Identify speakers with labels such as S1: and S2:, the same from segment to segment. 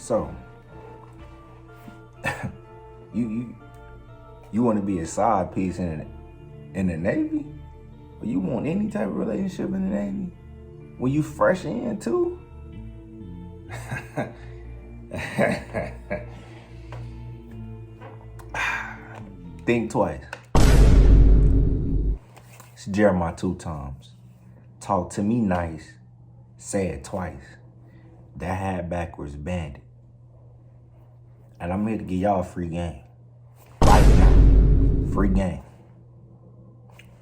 S1: So, you want to be a side piece in the Navy? Or you want any type of relationship in the Navy? When you fresh in too? Think twice. It's Jeremiah 2 times. Talk to me nice, say it twice. That hat backwards bandit. And I'm here to give y'all a free game. Right now. Free game.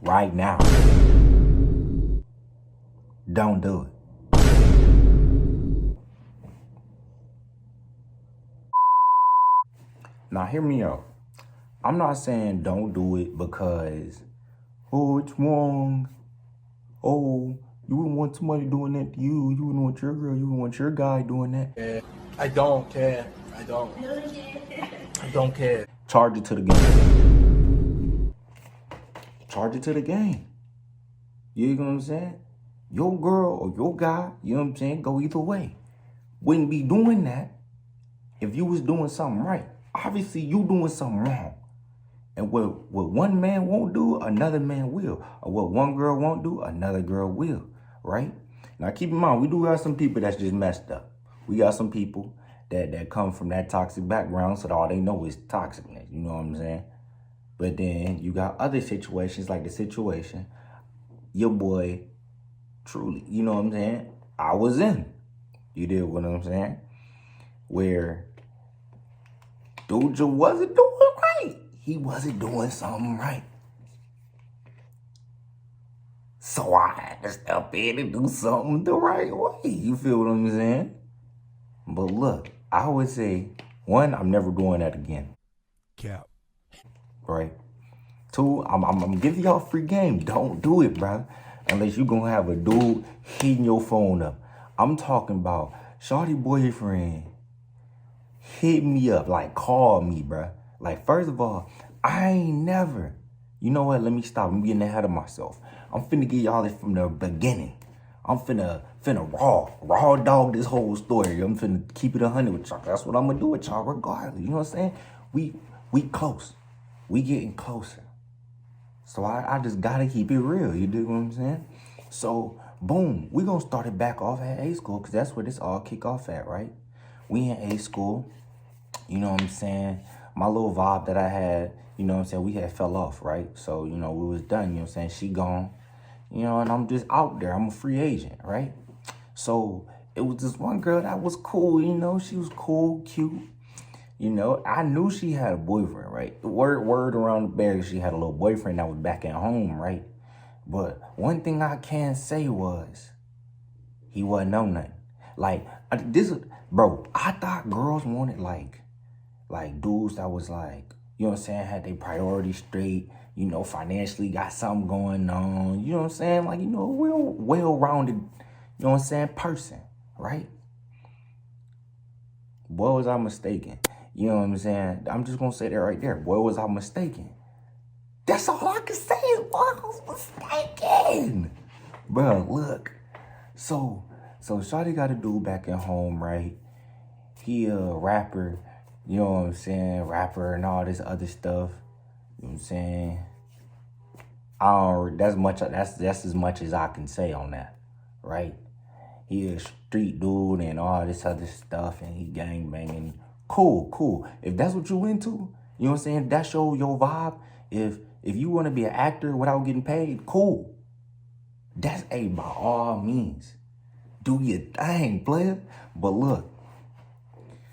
S1: Right now. Don't do it. Now hear me out. I'm not saying don't do it because, oh, it's wrong. Oh, you wouldn't want somebody doing that to you. You wouldn't want your girl. You wouldn't want your guy doing that.
S2: I don't care. I don't care.
S1: Charge it to the game. Charge it to the game. You know what I'm saying? Your girl or your guy, you know what I'm saying, go either way. Wouldn't be doing that if you was doing something right. Obviously, you doing something wrong. And what one man won't do, another man will. Or what one girl won't do, another girl will, right? Now, keep in mind, we do have some people that's just messed up. We got some people that come from that toxic background, so that all they know is toxicness, you know what I'm saying? But then you got other situations, like the situation your boy truly, you know what I'm saying, I was in. You did what I'm saying? Where dude just wasn't doing right. He wasn't doing something right. So I had to step in and do something the right way. You feel what I'm saying? But look, I would say, one, I'm never doing that again.
S2: Cap.
S1: Right? Two, I'm giving y'all a free game. Don't do it, bro. Unless you gonna have a dude hitting your phone up. I'm talking about shawty boyfriend hit me up, like call me, bro. Like, first of all, I ain't never. You know what? Let me stop. I'm getting ahead of myself. I'm finna get y'all this from the beginning. I'm finna raw dog this whole story. I'm finna keep it 100 with y'all. That's what I'm gonna do with y'all regardless. You know what I'm saying? We close. We getting closer. So I just gotta keep it real. You dig what I'm saying? So, boom. We gonna start it back off at A school because that's where this all kick off at, right? We in A school. You know what I'm saying? My little vibe that I had, you know what I'm saying, we had fell off, right? So, you know, we was done, you know what I'm saying? She gone, you know, and I'm just out there. I'm a free agent, right? So it was this one girl that was cool, you know, she was cool, cute. You know, I knew she had a boyfriend, right? The word around the barrier, she had a little boyfriend that was back at home, right? But one thing I can say was, he wasn't on nothing. Like, bro, I thought girls wanted like dudes that was like, you know what I'm saying, had their priorities straight, you know, financially got something going on, you know what I'm saying? Like, you know, well-rounded, you know what I'm saying, person, right? Boy, was I mistaken. You know what I'm saying? I'm just gonna say that right there. Boy, was I mistaken. That's all I can say is, boy, I was mistaken. Bro, look. So shawty got a dude back at home, right? He a rapper, you know what I'm saying? Rapper and all this other stuff. You know what I'm saying? That's as much as I can say on that, right? He a street dude and all this other stuff, and he gang banging. Cool. If that's what you into, you know what I'm saying? That's your vibe. If you want to be an actor without getting paid, cool. That's by all means. Do your thing, player. But look,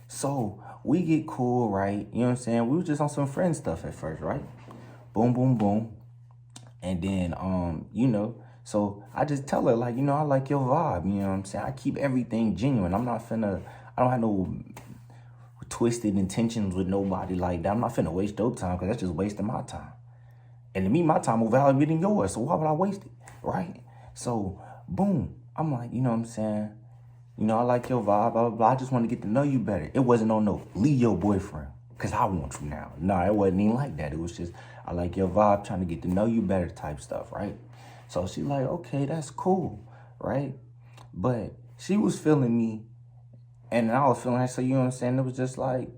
S1: so we get cool, right? You know what I'm saying? We was just on some friend stuff at first, right? Boom, boom, boom. And then, you know, so I just tell her, like, you know, I like your vibe. You know what I'm saying? I keep everything genuine. I don't have no twisted intentions with nobody like that. I'm not finna waste your time because that's just wasting my time. And to me, my time more valuable than yours. So why would I waste it, right? So, boom. I'm like, you know what I'm saying? You know, I like your vibe, blah, blah, blah. I just want to get to know you better. It wasn't on no, leave your boyfriend because I want you now. No, it wasn't even like that. It was just, I like your vibe, trying to get to know you better type stuff, right? So she like, okay, that's cool, right? But she was feeling me And I was feeling like, so you know what I'm saying? It was just like,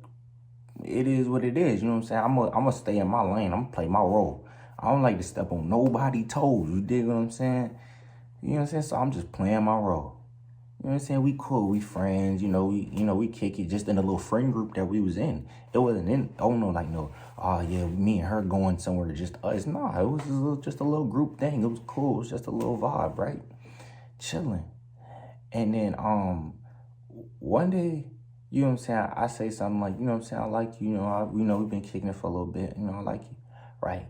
S1: it is what it is. You know what I'm saying? I'm gonna stay in my lane. I'm gonna play my role. I don't like to step on nobody's toes. You dig what I'm saying? You know what I'm saying? So I'm just playing my role. You know what I'm saying? We cool, we friends, we kick it just in a little friend group that we was in. It wasn't in, oh no, like no, oh yeah, me and her going somewhere, just us. Nah, it was just a little group thing. It was cool. It was just a little vibe, right? Chilling. And then one day, you know what I'm saying, I say something like, you know what I'm saying, I like you, we've been kicking it for a little bit, I like you, right?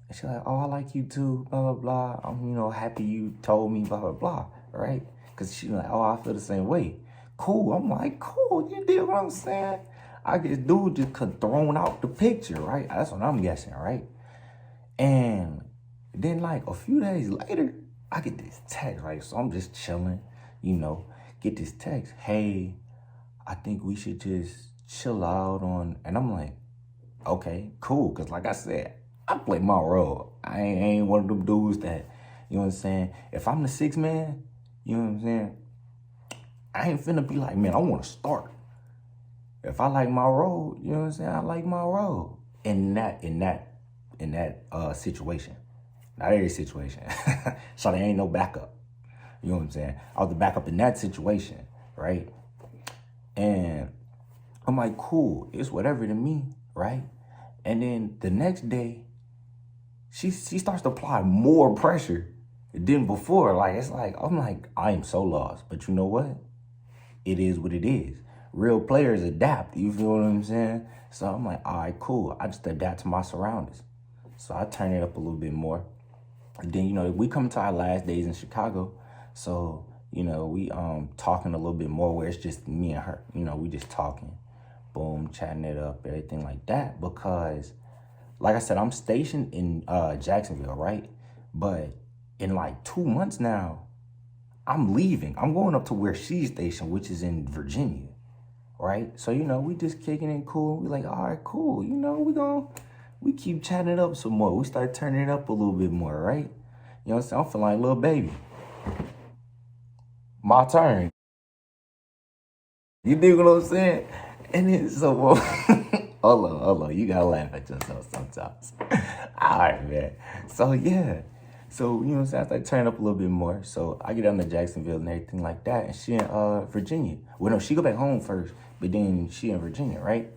S1: And she's like, oh, I like you too, blah, blah, blah. I'm, happy you told me, blah, blah, blah, right? Because she's like, oh, I feel the same way. Cool. I'm like, cool, you dig what I'm saying? I guess dude just thrown out the picture, right? That's what I'm guessing, right? And then like a few days later, I get this text, right? So I'm just chilling, get this text. Hey, I think we should just chill out on, and I'm like, okay, cool. Cause like I said, I play my role. I ain't one of them dudes that, you know what I'm saying? If I'm the sixth man, you know what I'm saying? I ain't finna be like, man, I want to start. If I like my role, you know what I'm saying? I like my role in that situation. Not every situation. So there ain't no backup. You know what I'm saying? I was the backup in that situation, right? And I'm like, cool, it's whatever to me, right? And then the next day, she starts to apply more pressure than before. Like, it's like, I'm like, I am so lost. But you know what? It is what it is. Real players adapt, you feel what I'm saying? So I'm like, all right, cool. I just adapt to my surroundings. So I turn it up a little bit more. And then, we come to our last days in Chicago. So, we talking a little bit more where it's just me and her. We just talking. Boom, chatting it up, everything like that. Because, like I said, I'm stationed in Jacksonville, right? But in like 2 months now, I'm leaving. I'm going up to where she's stationed, which is in Virginia, right? So, we just kicking it cool. We like, all right, cool. We keep chatting it up some more. We start turning it up a little bit more, right? You know what I'm saying? I'm feeling like a little baby. My turn. You dig what I'm saying? And then so, hold on. You gotta laugh at yourself sometimes. All right, man. So, yeah. So, you know what I'm saying? I start turning up a little bit more. So, I get down to Jacksonville and everything like that. And she in Virginia. Well, no, she go back home first. But then she in Virginia, right?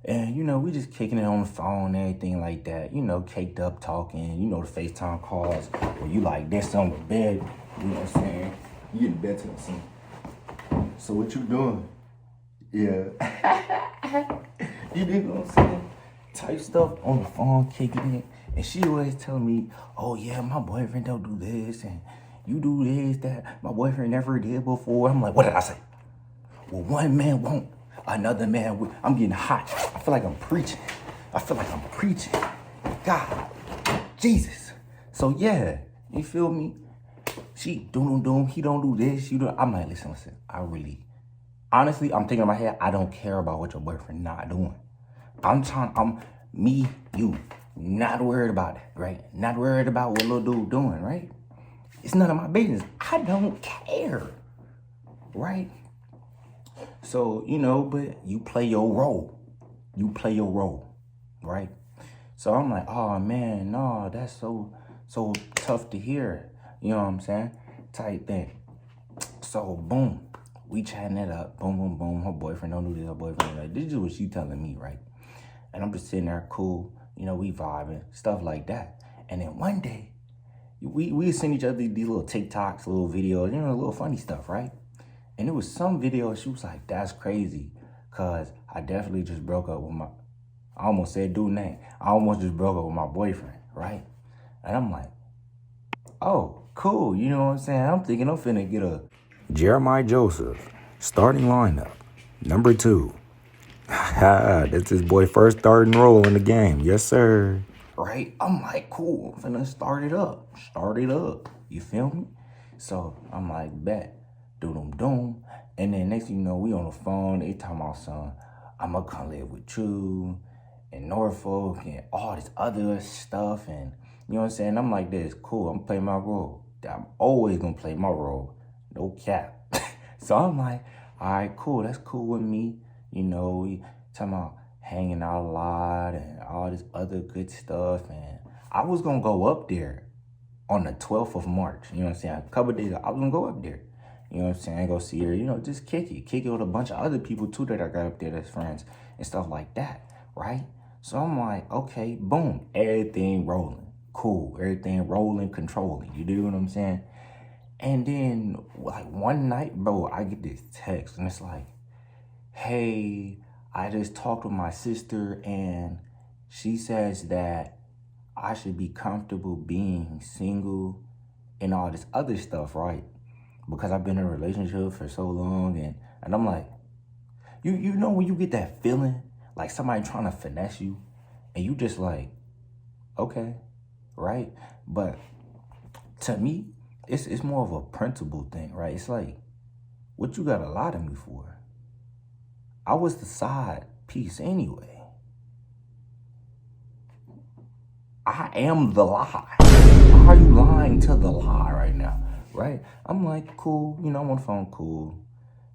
S1: And, we just kicking it on the phone and everything like that. Caked up talking. The FaceTime calls where you like this on the bed. You know what I'm saying? You getting better or something. So what you doing? Yeah. You dig what I'm saying? Type stuff on the phone, kicking it. And she always telling me, oh yeah, my boyfriend don't do this and you do this, that my boyfriend never did before. I'm like, what did I say? Well, one man won't, another man will. I'm getting hot. I feel like I'm preaching. God, Jesus. So yeah, you feel me? She doom, he don't do this, I'm like, listen, honestly, I'm thinking in my head, I don't care about what your boyfriend not doing. You, not worried about that, right? Not worried about what little dude doing, right? It's none of my business. I don't care, right? So, but you play your role. Right? So I'm like, oh man, no, that's so tough to hear. You know what I'm saying? Type thing. So boom, we chatting it up. Boom, boom, boom. Her boyfriend don't do this. Her boyfriend like this is what she telling me, right? And I'm just sitting there, cool. We vibing, stuff like that. And then one day, we send each other these little TikToks, little videos, little funny stuff, right? And it was some video. She was like, "That's crazy, cause I definitely just broke up with I almost said dude name. I almost just broke up with my boyfriend, right?" And I'm like, oh, cool. You know what I'm saying? I'm thinking I'm finna get a Jeremiah Joseph starting lineup. Number 2. That's his boy first starting role in the game. Yes, sir. Right? I'm like, cool. I'm finna start it up. You feel me? So I'm like, bet. Doom. And then next thing you know, we on the phone. They talking about, son, I'm gonna come live with you in Norfolk and all this other stuff. And you know what I'm saying? I'm like, this cool. I'm playing my role. I'm always gonna play my role. No cap. So I'm like, all right, cool. That's cool with me. You know, we talking about hanging out a lot and all this other good stuff. And I was going to go up there on the 12th of March. You know what I'm saying? A couple of days, I was going to go up there. You know what I'm saying? Go see her, you know, just kick it with a bunch of other people too that I got up there that's friends and stuff like that, right? So I'm like, okay, boom, everything rolling, cool, everything rolling, controlling. You do what I'm saying? And then like one night, bro, I get this text and it's like, hey, I just talked with my sister and she says that I should be comfortable being single and all this other stuff, right? Because I've been in a relationship for so long, and I'm like, you know when you get that feeling like somebody trying to finesse you, and you just like, okay, right? But to me, it's more of a principle thing, right? It's like, what you gotta lie to me for? I was the side piece anyway. I am the lie. Why are you lying to the lie right now? Right? I'm like, cool, you know, I'm on the phone, cool.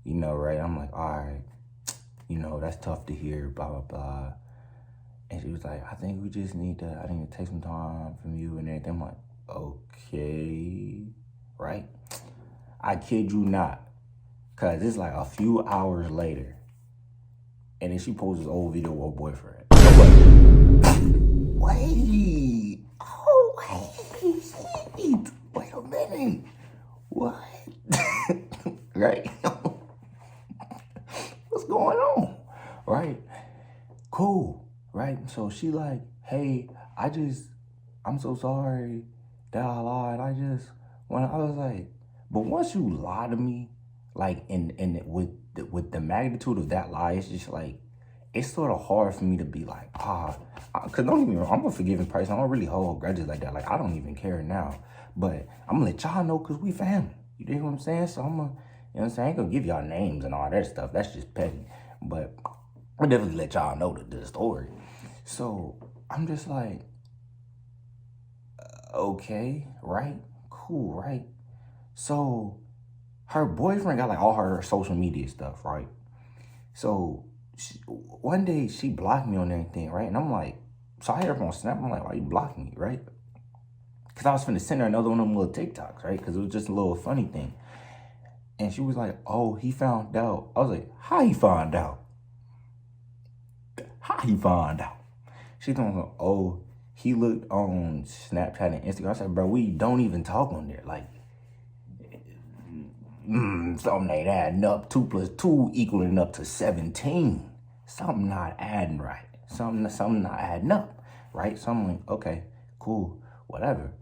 S1: You know, right? I'm like, all right, you know, that's tough to hear, blah, blah, blah. And she was like, I think we just need to, I need to take some time from you and everything. I'm like, okay, right? I kid you not. Cause it's like a few hours later. And then she posts this old video with her boyfriend. I'm like, wait, oh, wait a minute. What? Right? What's going on? Right? Cool. Right? So she like, hey, I'm so sorry that I lied. When I was like, but once you lie to me, like with the magnitude of that lie, it's just like, it's sort of hard for me to be like, because don't get me wrong, I'm a forgiving person. I don't really hold grudges like that. Like, I don't even care now. But I'm going to let y'all know because we family. You dig what I'm saying? So I'm going to, you know what I'm saying? I ain't going to give y'all names and all that stuff. That's just petty. But I'll definitely let y'all know the story. So I'm just like, okay, right? Cool, right? So her boyfriend got like all her social media stuff, right? So one day she blocked me on everything, right? And I'm like, so I hit her on Snap. I'm like, why you blocking me, right? Because I was finna send her another one of them little TikToks, right? Because it was just a little funny thing. And she was like, oh, he found out. I was like, how he found out? How he found out? She told me, oh, he looked on Snapchat and Instagram. I said, bro, we don't even talk on there. Like, something ain't adding up. 2 + 2 equaling up to 17. Something not adding right. Something not adding up, right? So I'm like, okay, cool, whatever.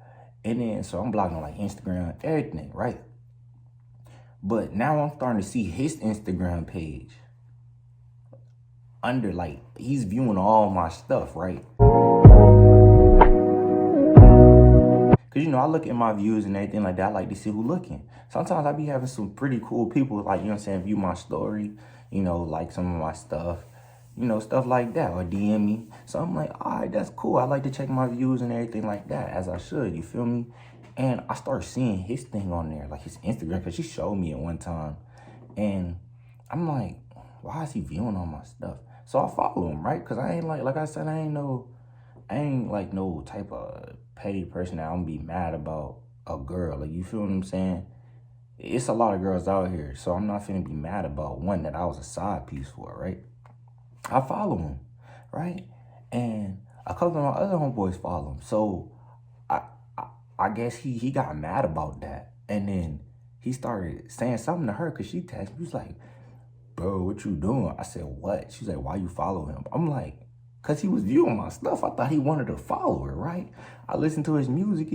S1: And then, so I'm blocking like Instagram, everything, right? But now I'm starting to see his Instagram page under, like, he's viewing all my stuff, right? Because, you know, I look at my views and everything like that. I like to see who looking. Sometimes I be having some pretty cool people, like, you know what I'm saying, view my story, you know, like some of my stuff, you know, stuff like that, or DM me. So I'm like, all right, that's cool. I like to check my views and everything like that, as I should, you feel me? And I start seeing his thing on there, like his Instagram, because she showed me at one time. And I'm like, why is he viewing all my stuff? So I follow him, right? Because I ain't like I said, I ain't like no type of petty person that I'm gonna be mad about a girl. Like, you feel what I'm saying? It's a lot of girls out here, so I'm not finna be mad about one that I was a side piece for, right? I follow him, right? And a couple of my other homeboys follow him. So I guess he got mad about that. And then he started saying something to her because she texted me. He was like, bro, what you doing? I said, what? She's like, why you follow him? I'm like, because he was viewing my stuff. I thought he wanted to follow her, right? I listened to his music.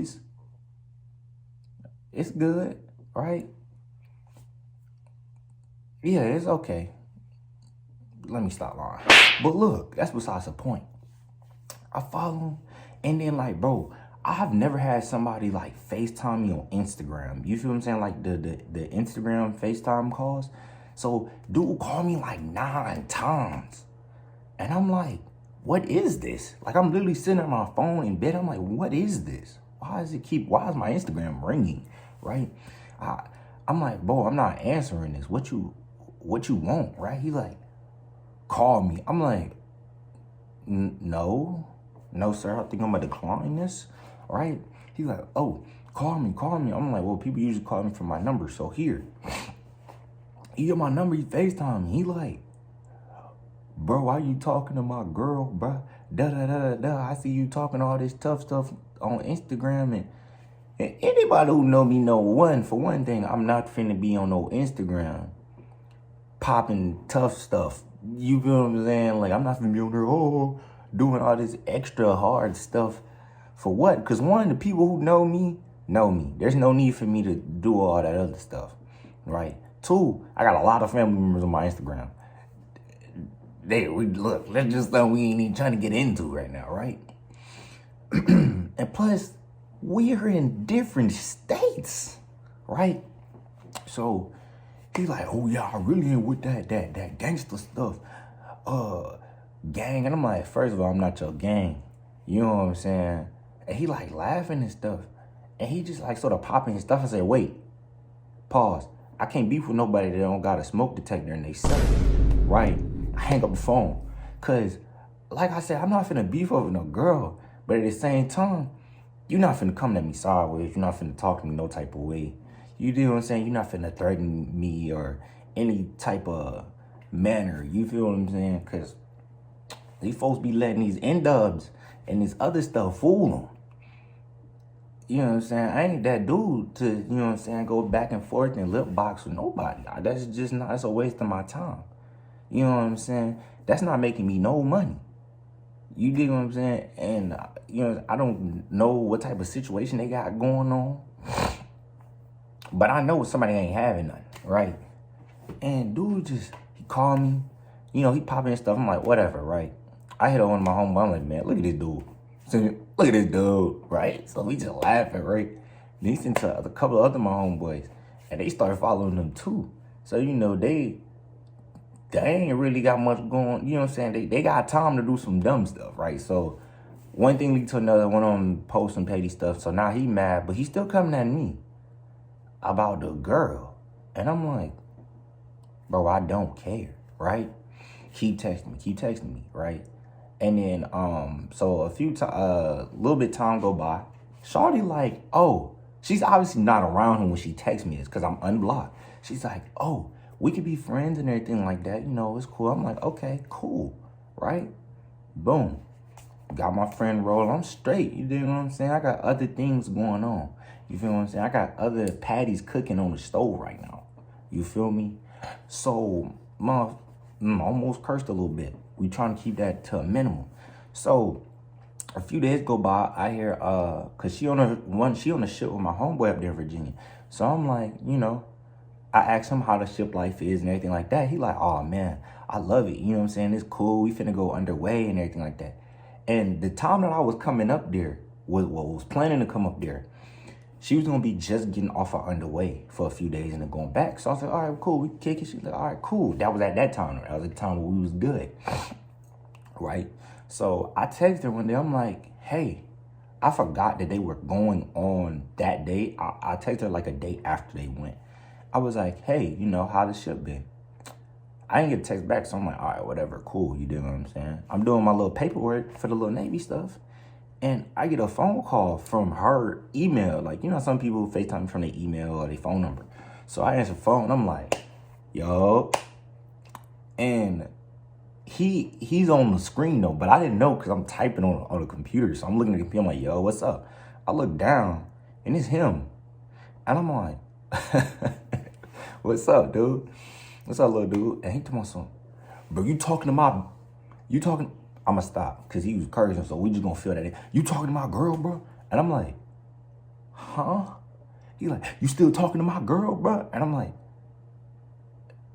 S1: It's good, right? Yeah, it's okay. Let me stop lying. But look, that's besides the point. I follow him. And then, like, bro, I've never had somebody, like, FaceTime me on Instagram. You feel what I'm saying? Like, the Instagram FaceTime calls. So, dude called me, like, 9 times. And I'm like, what is this? Like, I'm literally sitting on my phone in bed. I'm like, what is this? Why is my Instagram ringing, right? I'm like, bro, I'm not answering this. what you want, right? He like, call me. I'm like, no, sir. I think I'm gonna decline this, right? He's like, oh, call me. I'm like, well, people usually call me from my number, so here. He get my number, he FaceTime me. He like, bro, why you talking to my girl, bro? I see you talking all this tough stuff on Instagram, and anybody who know me know for one thing, I'm not finna be on no Instagram popping tough stuff. You feel what I'm saying? Like, I'm not finna be on there, doing all this extra hard stuff for what? Because one, the people who know me. There's no need for me to do all that other stuff, right? Two, I got a lot of family members on my Instagram. Look, that's just something we ain't even trying to get into right now, right? And plus, we're in different states, right? So he's like, oh yeah, I really ain't with that gangster stuff, gang. And I'm like, first of all, I'm not your gang. You know what I'm saying? And he like laughing and stuff. And he just like sort of popping his stuff. I said, wait, pause. I can't beef with nobody that don't got a smoke detector in they self, right? I hang up the phone. Cause like I said, I'm not finna beef over no girl. But at the same time, you're not finna come at me sideways. You're not finna talk to me no type of way. You know what I'm saying? You're not finna threaten me or any type of manner. You feel what I'm saying? Cause these folks be letting these N-dubs and this other stuff fool them. You know what I'm saying? I ain't that dude to, you know what I'm saying, go back and forth and lip box with nobody. That's just not, that's a waste of my time. You know what I'm saying? That's not making me no money. You dig what I'm saying? And, you know, I don't know what type of situation they got going on. But I know somebody ain't having nothing, right? And dude he called me. You know, he popping stuff. I'm like, whatever, right? I hit on one of my homeboys. I'm like, man, look at this dude. Look at this dude, right? So we just laughing, right? Then he sent to a couple of other my homeboys, and they started following them too. So, you know, they ain't really got much going, you know what I'm saying? They got time to do some dumb stuff, right? So one thing lead to another, one of them post some petty stuff. So now he mad, but he's still coming at me about the girl. And I'm like, bro, I don't care, right? Keep texting me, right? And then, so a little bit time go by. Shawty like, oh, she's obviously not around him when she texts me this because I'm unblocked. She's like, oh, we could be friends and everything like that. You know, it's cool. I'm like, okay, cool, right? Boom. Got my friend rolling. I'm straight. You dig what I'm saying? I got other things going on. You feel what I'm saying? I got other patties cooking on the stove right now. You feel me? So, almost cursed a little bit. We trying to keep that to a minimum. So a few days go by, I hear cause she on the ship with my homeboy up there in Virginia. So I'm like, you know, I asked him how the ship life is and everything like that. He like, oh man, I love it. You know what I'm saying? It's cool. We finna go underway and everything like that. And the time that I was coming up there, was planning to come up there, she was gonna be just getting off her underway for a few days and then going back. So I was like, all right, cool, we can kick it. She's like, all right, cool. That was at that time. That was the time where we was good, right? So I texted her one day. I'm like, hey, I forgot that they were going on that day. I texted her like a day after they went. I was like, hey, you know, how the ship been? I didn't get a text back, so I'm like, all right, whatever, cool. You dig what I'm saying? I'm doing my little paperwork for the little Navy stuff. And I get a phone call from her email. Like, you know, some people FaceTime from their email or their phone number. So I answer the phone. I'm like, yo. And he's on the screen, though. But I didn't know because I'm typing on the computer. So I'm looking at the computer. I'm like, yo, what's up? I look down, and it's him. And I'm like, what's up, dude? What's up, little dude? And he told me something. Bro, I'm gonna stop because he was cursing, so we just gonna feel that. You talking to my girl, bro? And I'm like, huh? He like, you still talking to my girl, bro? And I'm like,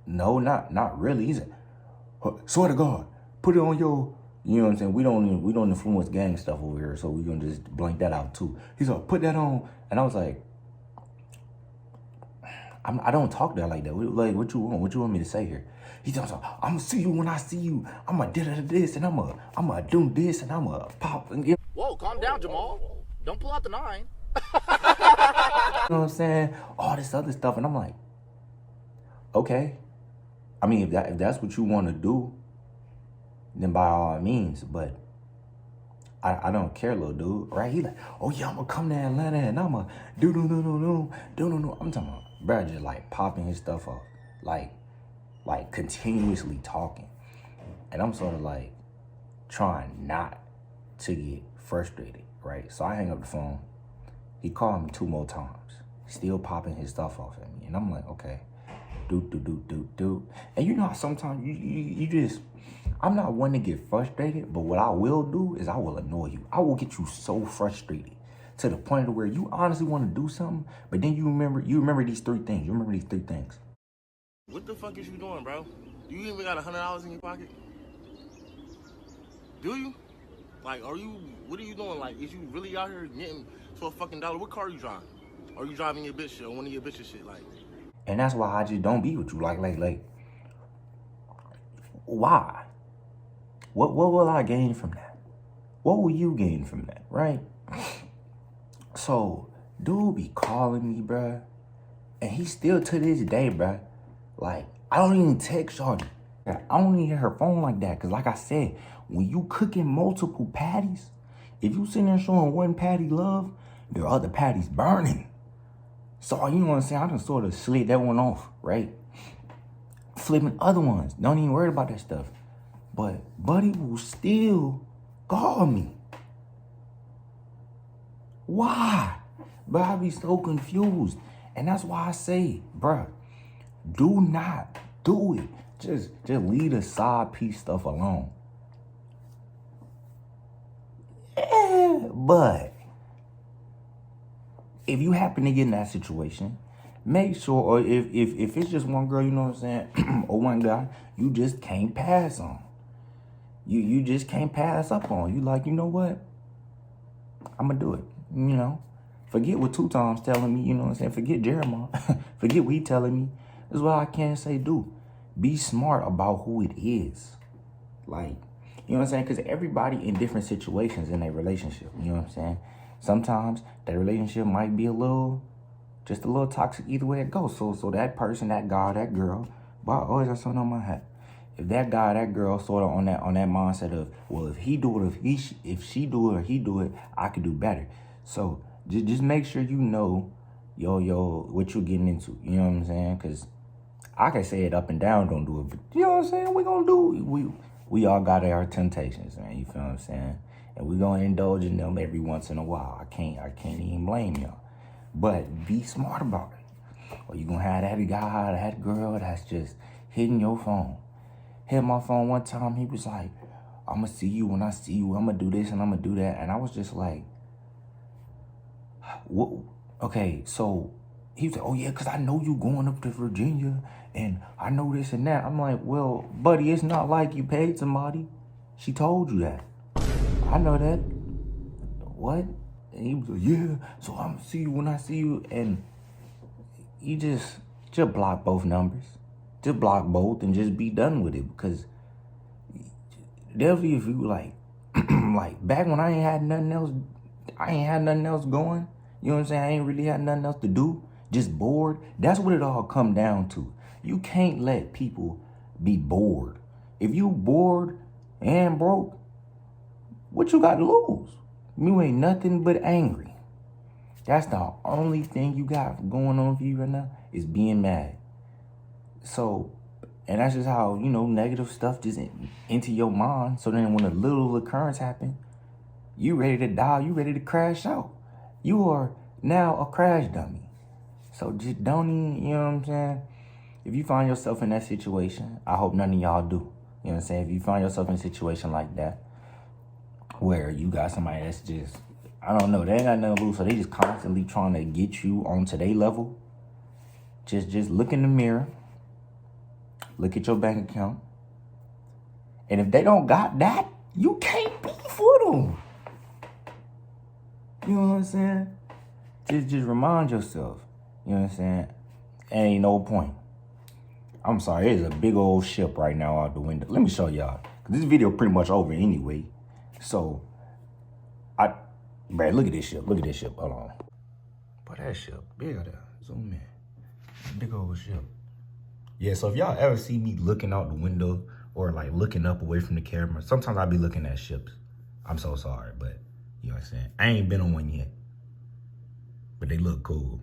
S1: no, not really. He said, swear to God, put it on your, you know what I'm saying? We don't influence gang stuff over here, so we gonna just blank that out too. He's like, put that on, and I was like, I don't talk that like that. Like, what you want? What you want me to say here? He tells me, I'm gonna see you when I see you. I'm gonna do this, and I'm gonna do this, and I'm gonna pop. And
S2: Whoa, calm down, Jamal. Don't pull out the 9.
S1: You know what I'm saying? All this other stuff, and I'm like, okay. I mean, if that's what you want to do, then by all means. But I don't care, little dude, right? He like, oh yeah, I'm gonna come to Atlanta and I'm gonna do. I'm talking about, bro, just like popping his stuff off, like continuously talking, and I'm sort of like trying not to get frustrated, right? So I hang up the phone. He called me 2 more times, still popping his stuff off at me, and I'm like, okay, do. And you know how sometimes you just, I'm not one to get frustrated, but what I will do is I will annoy you. I will get you so frustrated to the point of where you honestly want to do something, but then you remember these 3 things. You remember these 3 things.
S2: What the fuck is you doing, bro? You even got $100 in your pocket? Do you? Like, what are you doing? Like, is you really out here getting to a fucking dollar? What car are you driving? Are you driving your bitch shit or one of your bitches shit? Like,
S1: And that's why I just don't be with you. Like, why? What will I gain from that? What will you gain from that, right? So, dude be calling me, bruh. And he still to this day, bruh. Like, I don't even text Shorty. I don't even hit her phone like that. Because like I said, when you cooking multiple patties, if you sitting there showing one patty love, the other patty's burning. So, you know what I'm saying? I done sort of slid that one off, right? Flipping other ones. Don't even worry about that stuff. But Buddy will still call me. Why? But I be so confused. And that's why I say, bruh, do not do it. Just leave the side piece stuff alone. Yeah, but if you happen to get in that situation, make sure, or if it's just one girl, you know what I'm saying, or one guy, you just can't pass on. You just can't pass up on. You like, you know what? I'm gonna do it. You know, forget what 2 times telling me. You know what I'm saying? Forget Jeremiah. Forget what he telling me. That's what I can say. Do be smart about who it is. Like, you know what I'm saying? Because everybody in different situations in a relationship. You know what I'm saying? Sometimes that relationship might be just a little toxic either way it goes. So that person, that guy, that girl, but I always have something on my hat. If that guy, that girl sort of on that mindset of, well, if he do it, if she do it or he do it, I could do better. So just make sure you know, what you're getting into. You know what I'm saying? Because I can say it up and down, don't do it, but you know what I'm saying? We're going to do it. We all got our temptations, man. You feel what I'm saying? And we're going to indulge in them every once in a while. I can't even blame y'all. But be smart about it. Or you're going to have that guy, that girl that's just hitting your phone. Hit my phone one time, he was like, I'm going to see you when I see you. I'm going to do this and I'm going to do that. And I was just like, what? Okay, so he was like, oh yeah, because I know you going up to Virginia and I know this and that. I'm like, well, buddy, it's not like you paid somebody. She told you that. I know that. What? And he was like, yeah, so I'm going to see you when I see you. And you just block both numbers. Just block both and just be done with it. Because definitely if you like, like back when I ain't had nothing else going, you know what I'm saying? I ain't really had nothing else to do, just bored. That's what it all come down to. You can't let people be bored. If you bored and broke, what you got to lose? You ain't nothing but angry. That's the only thing you got going on for you right now is being mad. So, and that's just how, negative stuff just into your mind. So then when a little occurrence happen, you ready to die, you ready to crash out. You are now a crash dummy. So just don't even, you know what I'm saying? If you find yourself in that situation, I hope none of y'all do. You know what I'm saying? If you find yourself in a situation like that, where you got somebody that's just, I don't know, they ain't got nothing to lose, so they just constantly trying to get you onto their level, just look in the mirror, look at your bank account, and if they don't got that, you can't be for them. You know what I'm saying? Just remind yourself. You know what I'm saying? Ain't no point. I'm sorry, there's a big old ship right now out the window. Let me show y'all. Cause this video pretty much over anyway. So, man, look at this ship. Look at this ship. Hold on. But that ship, big out there. Zoom in. Big old ship. Yeah, so if y'all ever see me looking out the window or like looking up away from the camera, sometimes I be looking at ships. I'm so sorry, but you know what I'm saying? I ain't been on one yet, but they look cool.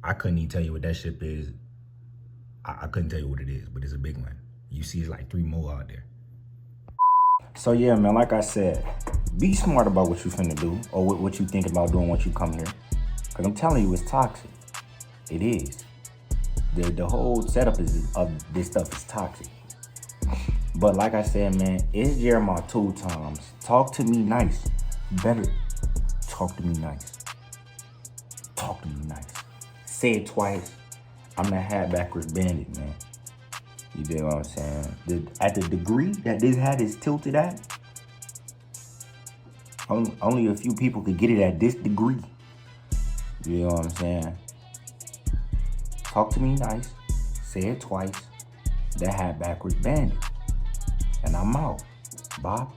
S1: I couldn't even tell you what that ship is. I couldn't tell you what it is, but it's a big one. You see, it's like 3 more out there. So yeah, man, like I said, be smart about what you finna do or what you think about doing once you come here. Cause I'm telling you, it's toxic. It is. The whole setup of this stuff is toxic. But like I said, man, it's Jeremiah 2 times. Talk to me nice. Better talk to me nice. Talk to me nice. Say it twice. I'm the hat backwards bandit, man. You dig what I'm saying? At the degree that this hat is tilted at, only a few people could get it at this degree. You know what I'm saying? Talk to me nice. Say it twice. The hat backwards bandit. And I'm out. Bob.